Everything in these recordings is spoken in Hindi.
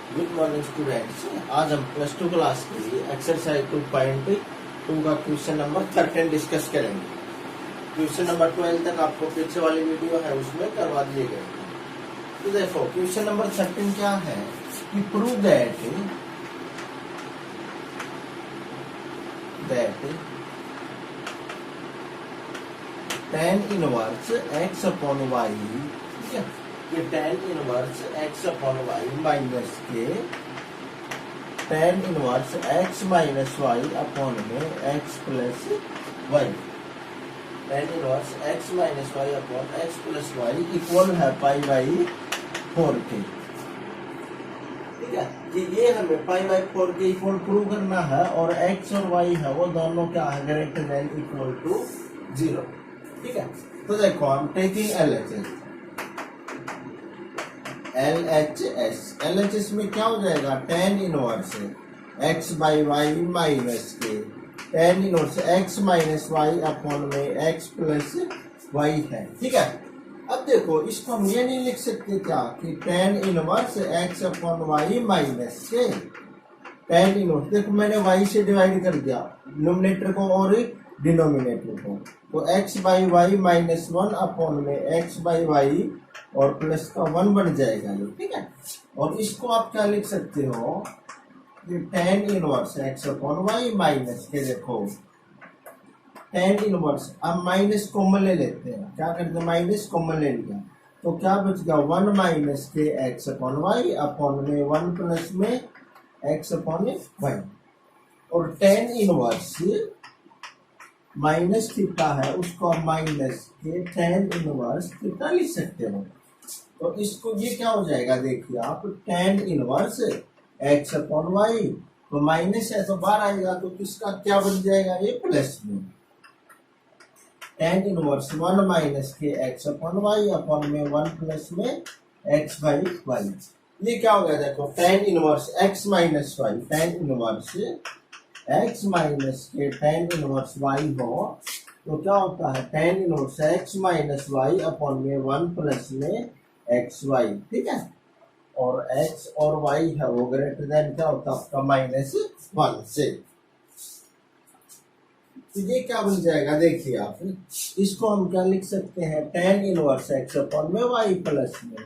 Good morning students. आज हम प्लस टू क्लास के लिए एक्सरसाइज 2.2 का क्वेश्चन नंबर 13 डिस्कस करेंगे। क्वेश्चन नंबर 12 तक आपको पीछे वाली वीडियो है उसमें करवा दिए गए हैं। तो देखो क्वेश्चन नंबर 13 क्या है कि prove that tan inverse x upon y, ठीक है, ये tan inverse x upon y minus के tan inverse x minus y upon में x plus y, tan inverse x minus y upon x plus y equal है पाई बाई 4 के। ठीक है कि ये हमें पाई बाई 4 के इक्वल प्रूव करना है और x और y है वो दोनों क्या है, ग्रेटर देन इक्वल टू 0। ठीक है, तो देखो हम टेकिंग LHS में क्या हो जाएगा, tan inverse x by y minus के tan inverse x minus y upon में x प्लस वाई है। ठीक है, अब देखो इसको हम ये नहीं लिख सकते क्या कि tan inverse x upon y minus के tan इनवर्स, देखो मैंने y से डिवाइड कर दिया न्यूमरेटर को और डिनोमिनेटर को, तो x by y minus 1 upon में x बाई वाई और प्लस का 1 बन जाएगा ये। ठीक है, और इसको आप क्या लिख सकते हो कि tan inverse x upon y minus के, देखो tan इनवर्स, अब माइनस कॉमन ले लेते हैं, क्या करते हैं माइनस कॉमन ले लिया तो क्या बच गया 1 माइनस के x अपॉन वाई अपॉन में 1 प्लस में x अपॉन वाई, और tan इनवर्स माइनस थीटा है उसको आप माइनस के tan इनवर्स थीटा लिख सकते हो। तो इसको ये क्या हो जाएगा, देखिए आप tan inverse x upon y, तो माइनस है तो बाहर आएगा तो किसका क्या बन जाएगा, ये प्लस में tan इनवर्स 1 माइनस के x अपॉन वाई अपॉन में 1 प्लस में x बाई वाई। ये क्या हो गया, देखो tan inverse x minus y, tan inverse x minus के tan इनवर्स y हो तो क्या होता है tan inverse x minus y upon में 1 प्लस में xy। ठीक है, और x और y है वो ग्रेटर देन क्या होता है आपका -1 से। तो ये क्या बन जाएगा, देखिए आप इसको हम क्या लिख सकते हैं, tan इनवर्स x अपॉन में y प्लस में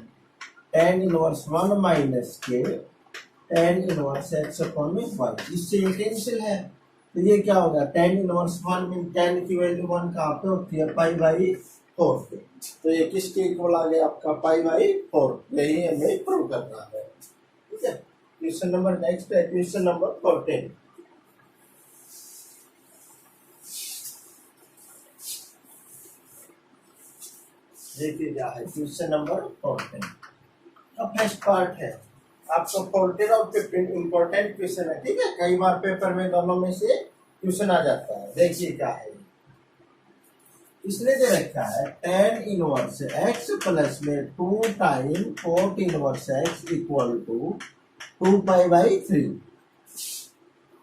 tan इनवर्स 1 माइनस के tan इनवर्स x अपॉन में y, इससे ये कैंसिल है तो ये क्या होगा tan इनवर्स 1 में tan की वैल्यू 1 कहाँ पे होती है, पाई बाई 4 पे, तो ये किसके इक्वल आ गया आपका पाई बाई 4। यही हमें प्रूव करना है। ठीक है, क्वेश्चन नंबर नेक्स्ट है क्वेश्चन नंबर 14। देखिए क्या है क्वेश्चन नंबर 14 का फर्स्ट पार्ट है आपका 14 और 15 इंपॉर्टेंट क्वेश्चन है। ठीक है, कई बार पेपर में दोनों में से क्वेश्चन आ जाता है। देखिए क्या है, इसने दे रखा है tan इनवर्स x प्लस में 2 time cot inverse x equal to 2 pi by 3।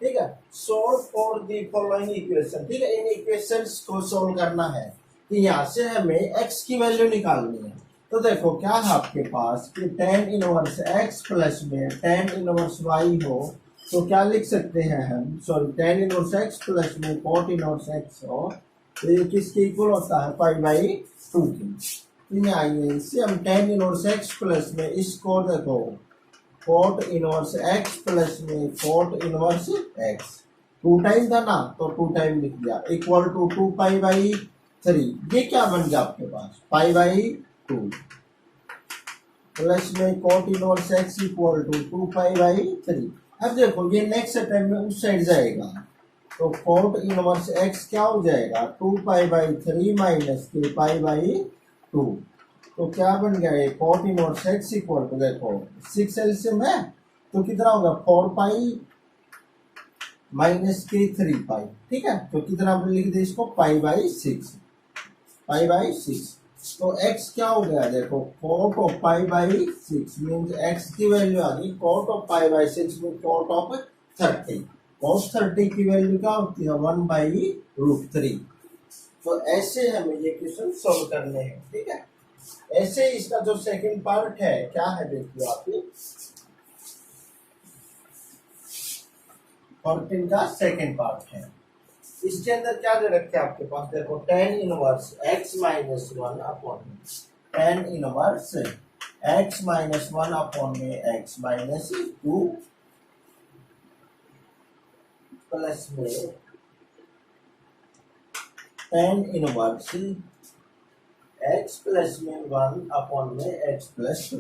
ठीक है, solve for the following equation. ठीक है, इन इक्वेशंस को सोल्व करना है कि यहाँ से हमें x की वैल्यू निकालनी है। तो देखो क्या है आपके पास कि tan इनवर्स x प्लस में tan इनवर्स y हो तो क्या लिख सकते हैं हम, sorry tan inverse x plus में cot इनवर्स x हो तो ये किसके इक्वल होता है, पाई बाई 2 की। आइए इससे हम tan इनवर्स x प्लस में इसको देखो cot इनवर्स x प्लस में cot इनवर्स x 2 टाइम था ना तो 2 टाइम लिख दिया इक्वल टू 2 पाई बाई 3। ये क्या बन गया आपके पास, पाई बाई 2 प्लस में cot inverse x equal to 2 pi by 3। अब देखो ये नेक्स्ट टाइम में उस साइड जाएगा तो cot इनवर्स x क्या हो जाएगा 2 पाई बाई 3 माइनस के पाई बाई 2, तो क्या बन गया ये cot inverse x equal to, देखो 6 एलसीएम है तो कितना होगा 4 पाई माइनस के 3 पाई। ठीक है, तो कितना लिख दे इसको, पाई बाई 6, पाई बाई 6। तो x क्या हो गया, देखो cot of pi by 6 means x की वैल्यू आ गई cot ऑफ पाई बाई 6 में cot ऑफ 30। cos 30 की वैल्यू क्या होती है 1 बाई रूट 3। तो ऐसे हमें ये क्वेश्चन सॉल्व करने हैं। ठीक है, ऐसे इसका जो सेकंड पार्ट है क्या है, देखिए आप 14 का सेकेंड पार्ट है। इसके अंदर क्या दे रखे आपके पास, देखो tan inverse x minus one upon tan inverse x minus one upon में x माइनस टू प्लस में tan इनवर्स x प्लस में वन अपॉन में x प्लस टू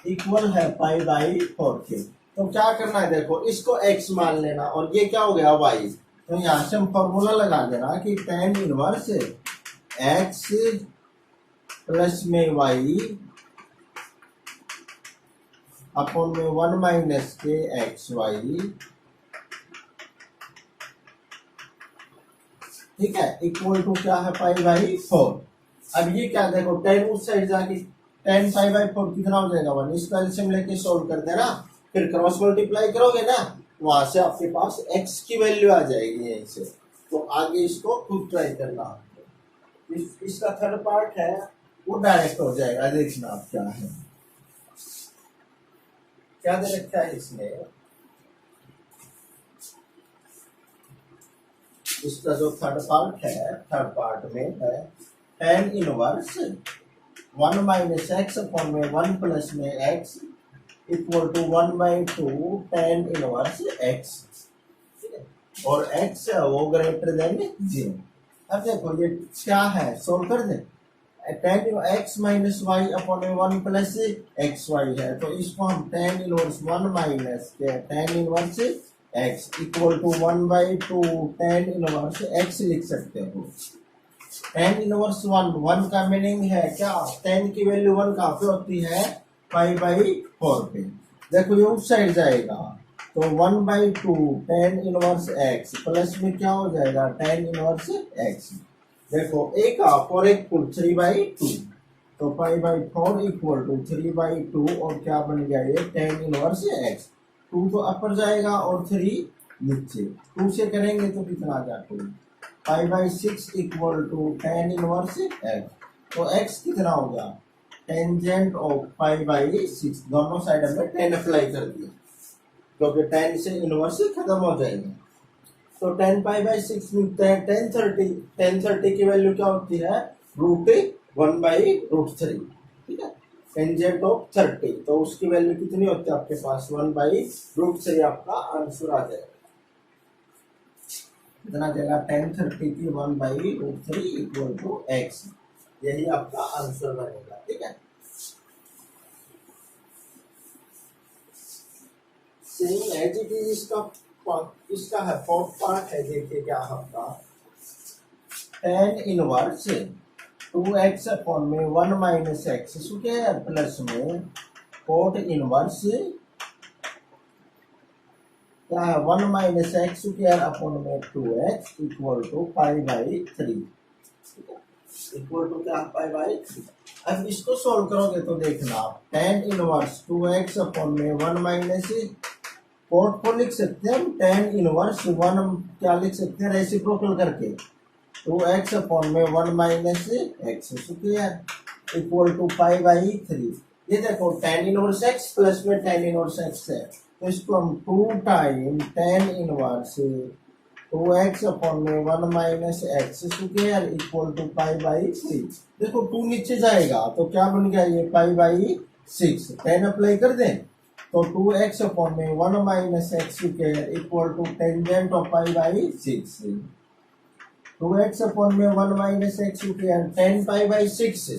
इक्वल है पाई बाई 4 के। तो क्या करना है, देखो इसको x मान लेना और ये क्या हो गया y। तो यहाँ से हम फॉर्मूला लगा देना कि tan इनवर्स x प्लस में y अपॉन में 1 माइनस के एक्स वाई, ठीक है, इक्वल टू क्या है पाई बाई 4। अब ये क्या, देखो tan उस साइड जाके tan पाई बाई 4 कितना हो जाएगा 1, इसका एलसीएम लेके सोल्व कर देना, फिर क्रॉस मल्टीप्लाई करोगे ना, वहां से आपके पास x की वैल्यू आ जाएगी यहीं से। तो आगे इसको खुद ट्राई करना। इसका थर्ड पार्ट है वो डायरेक्ट हो जाएगा, देखना आप क्या है, क्या दे रखा है इसमें। इसका जो थर्ड पार्ट है, थर्ड पार्ट में है tan inverse 1 minus x upon में 1 प्लस में x equal to 1 by 2 tan inverse x, और x है वो ग्रेटर देन 0। अब देखो ये क्या है, सोल्व कर दे। tan x minus y upon में 1 प्लस एक्स वाई है, तो इसको हम tan inverse 1 minus tan inverse x equal to 1 by 2 tan inverse x लिख सकते हो। tan इनवर्स 1 का मीनिंग है क्या, tan की वैल्यू 1 कहाँ पे होती है, पाई बाई 4 पे। देखो ये उस साइड जाएगा तो 1 by 2 tan inverse x plus में क्या हो जाएगा tan इनवर्स x। देखो एक हाफ और एक फुल 3 बाई 2, तो pi by 4 equal to 3 by 2, और क्या बन गया ये tan इनवर्स x। 2 तो अपर जाएगा और 3 नीचे, 2 से करेंगे तो कितना आ जाएगा pi by 6 equal to tan inverse x। तो x कितना होगा, टेंजेंट ऑफ पाई बाई 6, दोनों साइड में tan अप्लाई कर दिया क्योंकि tan से इनवर्स खत्म हो जाएगा। तो tan पाई बाई 6 मिलता है tan 30 की वैल्यू क्या होती है, रूट 1 बाई रूट 3, ठीक है, टेंजेंट ऑफ 30, तो उसकी वैल्यू कितनी होती है आपके पास 1 बाई रूट 3, आपका आंसर आ जाएगा। कितना जाएगा tan 30 की 1 by root 3 equal to x, यही आपका आंसर बनेगा, ठीक है। सेम एज इट इज इसका है फोर्थ पार्ट है, देखिए क्या आपका tan इनवर्स 2x अपॉन में 1 माइनस एक्स स्क्वायर प्लस में cot इनवर्स क्या है 1 माइनस एक्स स्क्वायर अपॉन में 2x equal to pi by 3, equal to क्या पाई बाई 3। अब इसको सोल्व करोगे तो देखना tan इनवर्स 2x अपॉन में 1 माइनस कोट को लिख सकते हैं tan इनवर्स 1 क्या लिख सकते हैं रेसिप्रोकल करके 2x अपॉन में 1 minus x square equal to pi by 3। ये देखो tan इनवर्स x प्लस में tan इनवर्स x है, तो इसको हम 2 time tan inverse 2x upon में 1 minus x square equal to pi by 3। देखो 2 नीचे जाएगा तो क्या बन गया ये पाई बाई 6, tan अप्लाई कर दें तो 2x अपॉन में 1 minus x square equal to tangent of pi by 6, 2x upon में 1 minus x square tan pi by 6,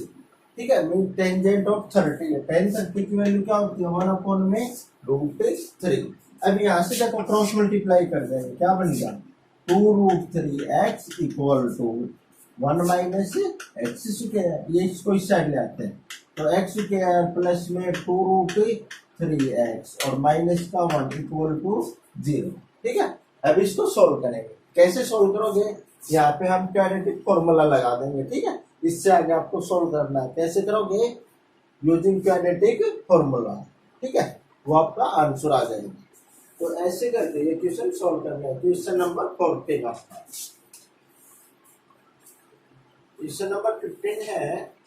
ठीक है, मीन टेंजेंट ऑफ 30 है, tan 30 की वैल्यू क्या होती है 1 अपॉन में रूट 3। अब यहाँ से देखो क्रॉस मल्टीप्लाई कर देंगे, क्या बन गया 2 root 3x equal to 1 minus x square, ये इसको इस साइड ले आते हैं तो x स्क्वायर प्लस में 2 रूट 3x और माइनस का 1 इक्वल टू 0, ठीक है। अब इसको सोल्व करेंगे, कैसे सोल्व करोगे, यहाँ पे हम क्वाड्रेटिक फॉर्मूला लगा देंगे, ठीक है। इससे आगे आपको सोल्व करना है, कैसे करोगे यूजिंग क्वाड्रेटिक फॉर्मूला, ठीक है, वो आपका आंसर आ जाएगा। तो ऐसे करके ये क्वेश्चन सोल्व करना है। क्वेश्चन नंबर 14 आपका, क्वेश्चन नंबर 15 है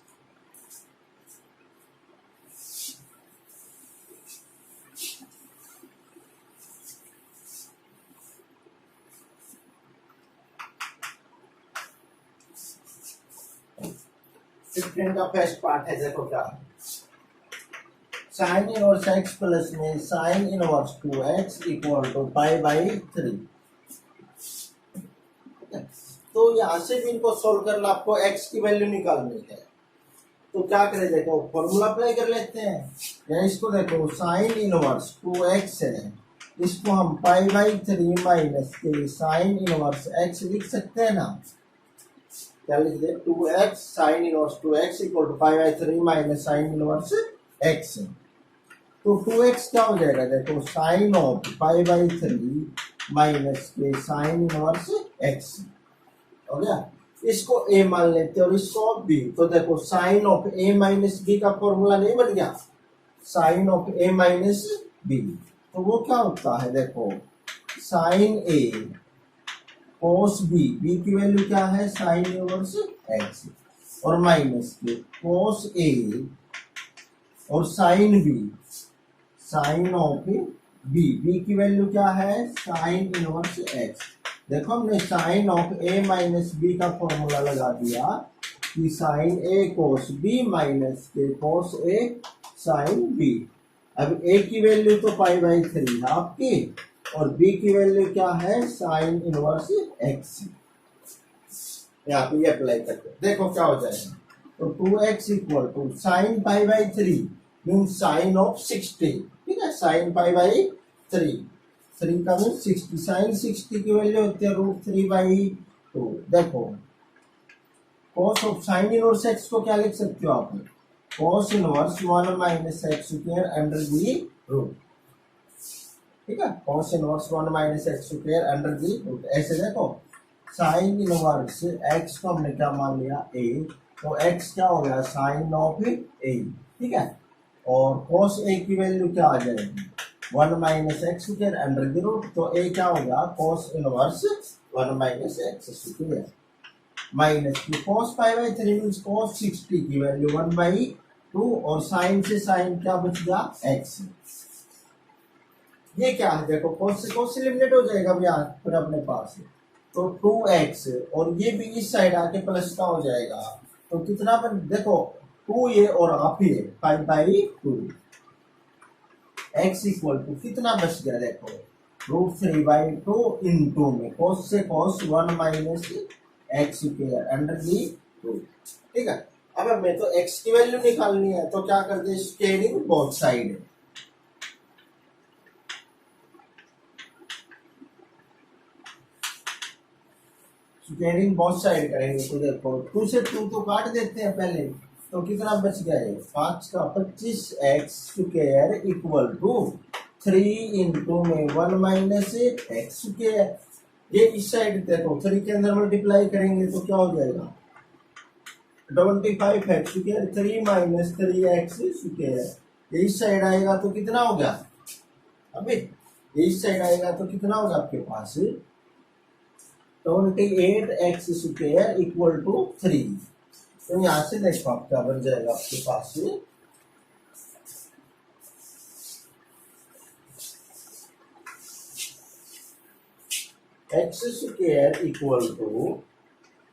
15 का फर्स्ट पार्ट है, देखो क्या है। साइन इनवर्स एक्स प्लस में sine inverse 2x equal to π/3। तो यहाँ से भी इनको सोल्व करना, आपको x की वैल्यू निकालनी है। तो क्या करें, देखो फॉर्मूला अप्लाई कर लेते हैं। या इसको देखो साइन इनवर्स 2x है, इसको हम π/3 माइनस के साइन इनवर्स x लिख सकते हैं ना। क्या लिख दे, 2x sine inverse 2x equal to π/3 minus sine inverse x। तो 2x क्या हो जाएगा, देखो साइन ऑफ π/3 माइनस के साइन इनवर्स x हो गया। इसको a मान लेते हैं और इसको b। तो देखो sine of a minus b का फॉर्मूला नहीं बन गया, sine of a minus b। तो वो क्या होता है, देखो sine a cos b, b की वैल्यू क्या है साइन इनवर्स x, और माइनस के कोस a और sine b, sine of b, b की वैल्यू क्या है साइन इनवर्स x। देखो हमने sine of a minus b का फॉर्मूला लगा दिया कि sine a cos b minus के कोस a साइन b। अब a की वैल्यू तो π/3 है आपकी, और b की वैल्यू क्या है साइन इनवर्स x। यहाँ पे ये अप्लाई करते देखो क्या हो जाएगा। तो 2x equal to sine π/3 mean sine of 60, ठीक है, साइन π/3, 3 का मीन 60, साइन 60 की वैल्यू होती है √3/2। देखो cos of sine inverse x को क्या लिख सकते हो आप, cos inverse 1 minus x square under the root, ठीक है, cos inverse 1 minus x square under the root. ऐसे देखो साइन इनवर्स x को हमने क्या मान लिया a, तो x क्या हो गया साइन ऑफ a, ठीक है, और कॉस a की वैल्यू क्या आ जाएगी 1 minus x square under the root. तो a क्या हो गया cos inverse 1 minus x square minus की कॉस π/3 मींस कॉस 60 की वैल्यू 1/2, और साइन से साइन क्या बच गया x। ये क्या है, देखो कॉस से कॉस एलिमिनेट हो जाएगा भैया फिर अपने पास। तो 2x और ये भी इस साइड आके प्लस का हो जाएगा, तो कितना बन, देखो 2 ये और आप ही 5/2। x इक्वल टू कितना बच गया, देखो √3/2 इंटू में कॉस से cos 1 minus x square under the root, ठीक है। अब हमें तो x की वैल्यू निकालनी है, तो क्या कर दे scaling both side, scaling both side करेंगे। तो देखो 2 से 2 तो काट देते हैं पहले, तो कितना बच गया है 5 का 25x square equal to 3 into में 1 माइनस एक्स स्क्वायर। ये इस साइड देखो 3 के अंदर मल्टीप्लाई करेंगे तो क्या हो जाएगा 25x square 3 minus 3x square. ये इस साइड आएगा तो कितना होगा, अभी ये इस साइड आएगा तो कितना होगा आपके पास 28x स्क्वायर इक्वल टू 3। तो यहाँ से देखो आप क्या बन जाएगा आपके पास x स्क्वायर इक्वल टू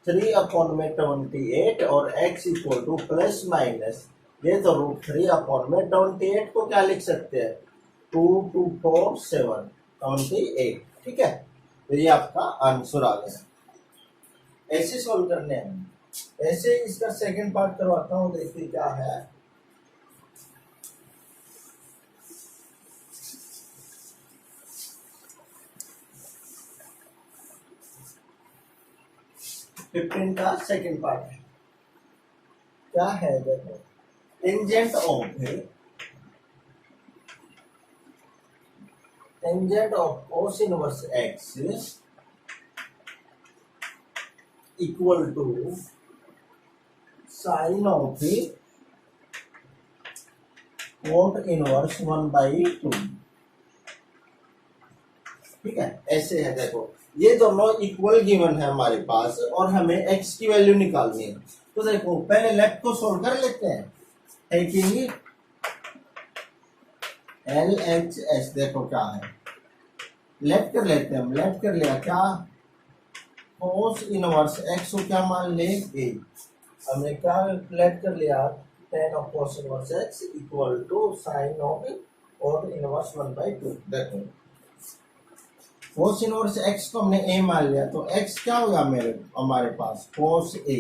3/28 और x equal two plus minus ये तो √3/28 को क्या लिख सकते हैं 2 2 4 7 28, ठीक है। तो ये आपका आंसर आ गया। ऐसे सॉल्व करने हैं। ऐसे इसका सेकंड पार्ट करवाता हूँ, देखिए क्या है। फिफ्टीन का सेकंड पार्ट है, क्या है देखो tangent of cos inverse x equal to sine of cot inverse 1/2, ठीक है। ऐसे है देखो ये दोनों इक्वल गिवन है हमारे पास और हमें x की वैल्यू निकालनी है। तो देखो पहले लेफ्ट को सोल्व कर लेते हैं, टेकिंग LHS, देखो क्या है लेफ्ट कर लेते हैं हम, लेफ्ट कर लिया क्या cos इनवर्स x को क्या मान ले a, हमने क्या कैलकुलेट कर लिया, tan of cos inverse x equal to sine of और इनवर्स 1/2। देखो cos इनवर्स x को हमने a मान लिया, तो x क्या होगा हमारे पास cos a,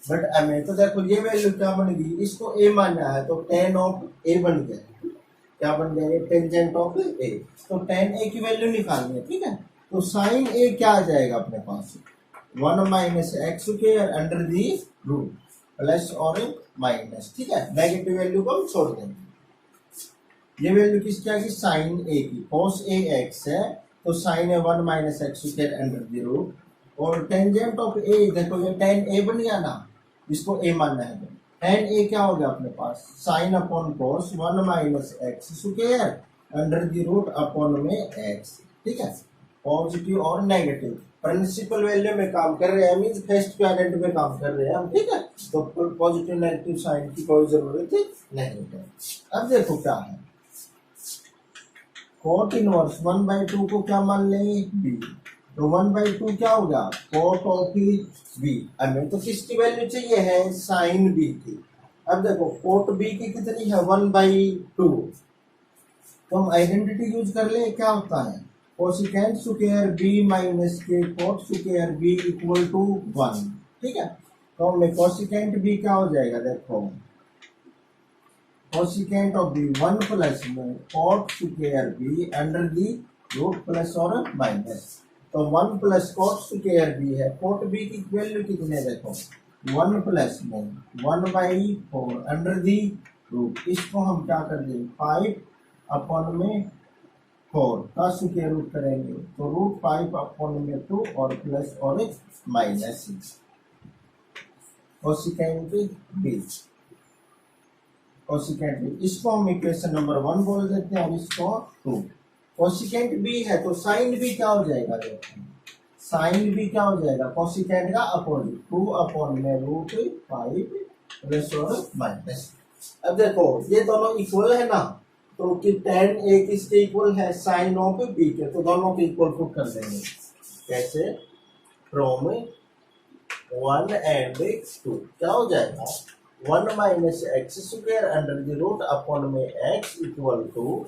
बट हमें तो देखो ये वैल्यू क्या बन गई, इसको a मानना है तो tan ऑफ a बन गया। क्या बन गया, टेंजेंट ऑफ a, तो tan a की वैल्यू निकालनी है, ठीक है। तो साइन a क्या आ जाएगा अपने पास, 1 minus x square under the root plus और माइनस, ठीक है। नेगेटिव वैल्यू को हम छोड़ देंगे। ये वैल्यू किसकी आ गई, साइन ए की, cos a x है तो साइन है 1 minus x square under the root, और टेंजेंट ऑफ a देखो ये tan a बन गया ना, इसको a मानना है, तो tan a क्या हो गया अपने पास, sine upon cos 1 minus x square under the root upon में x, ठीक है। पॉजिटिव और नेगेटिव प्रिंसिपल वैल्यू में काम कर रहे हैं, मींस फर्स्ट क्वाड्रेंट में काम कर रहे हैं हम, ठीक है। तो पॉजिटिव नेगेटिव साइन की कोई जरूरत नहीं है। अब देखो क्या है, cot इनवर्स 1/2 को क्या मान लेंगे, b, तो 1/2 क्या होगा, cot ऑफ b, हमें तो किसकी वैल्यू चाहिए है, साइन b की। अब देखो cot b की कितनी है, 1/2, तो हम आइडेंटिटी यूज कर ले, क्या होता है, कोसिकेंट स्क्वायर b माइनस के cot square b equal to 1, ठीक है। तो हमें कोसिकेंट b क्या हो जाएगा, देखो कोसिकेंट ऑफ b 1 प्लस में cot square b under the root plus और माइनस, तो 1 प्लस cot स्क्वायर b है, cot b की वैल्यू कितनी है, देखो 1 प्लस में 1/4 अंडर दी रूट, इसको हम क्या कर देंगे 5 अपॉन में 4 का स्क्वायर रूट करेंगे, तो रूट 5 अपॉन में 2 और प्लस और minus, cosecant b, cosecant b, इसको हम इक्वेशन नंबर 1 बोल देते हैं और इसको 2। कोसिकेंट b है तो साइन b क्या हो जाएगा, देखो साइन b क्या हो जाएगा, कोसिकेंट का अपोजिट 2 अपॉन में रूट 5 प्लस और माइनस। अब देखो ये दोनों इक्वल है ना, तो कि tan a किसके इक्वल है, साइन ऑफ b के, तो दोनों के इक्वल पुट कर देंगे, कैसे, फ्रॉम 1 एंड 2 क्या हो जाएगा, 1 minus x square under the root upon में x इक्वल टू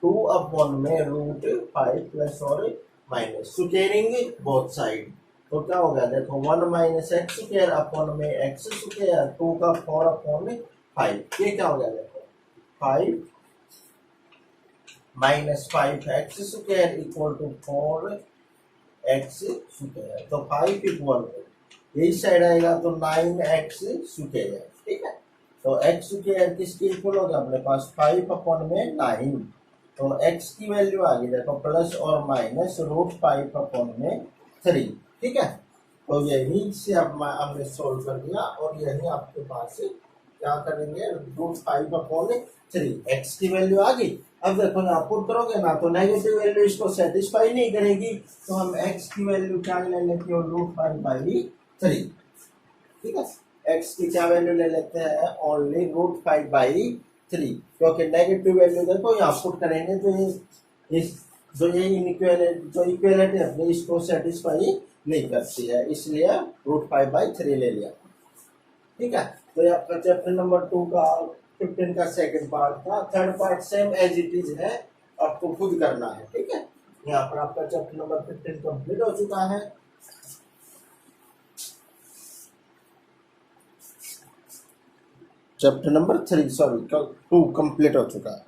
2 अपॉन में रूट 5 प्लस और माइनस, स्क्वायरिंग बोथ साइड, तो क्या होगा, देखो 1 माइनस एक्स स्क्वायर अपॉन में एक्स स्क्वायर 2 का 4 अपॉन 5, ये क्या हो गया, देखो 5 minus 5 x square equal to 4 x square, तो 5 इक्वल यही साइड आएगा तो 9x स्क्वायर, ठीक है। तो x स्क्वायर किसके इक्वल होगा अपने पास, 5 अपॉन में 9, तो x की वैल्यू आ गई देखो प्लस और माइनस रूट 5 अपॉन में 3, ठीक है। तो यही से अब हमने सोल्व कर दिया, और यही आपके पास क्या करेंगे, रूट 5 अपॉन 3, x की वैल्यू आ गई। अब देखो ना पुट करोगे ना तो नेगेटिव वैल्यू इसको सेटिस्फाई नहीं करेगी, तो हम x की वैल्यू क्या ले लेते हो, रूट 5/3, ठीक है। x की क्या वैल्यू ले लेते हैं, ओनली रूट 5/3, क्योंकि नेगेटिव वैल्यू देखो यहाँ पुट करेंगे तो ये इस जो ये इक्वेलिटी अपनी इसको सेटिस्फाई नहीं करती है, इसलिए रूट 5/3 ले लिया, ठीक है। तो ये आपका चैप्टर नंबर 2 का 15 का सेकंड पार्ट था। Third part same as it is है, आपको खुद करना है, ठीक है। यहाँ पर आपका चैप्टर नंबर 15 कंप्लीट हो चुका है। चैप्टर नंबर 2 कंप्लीट हो चुका है।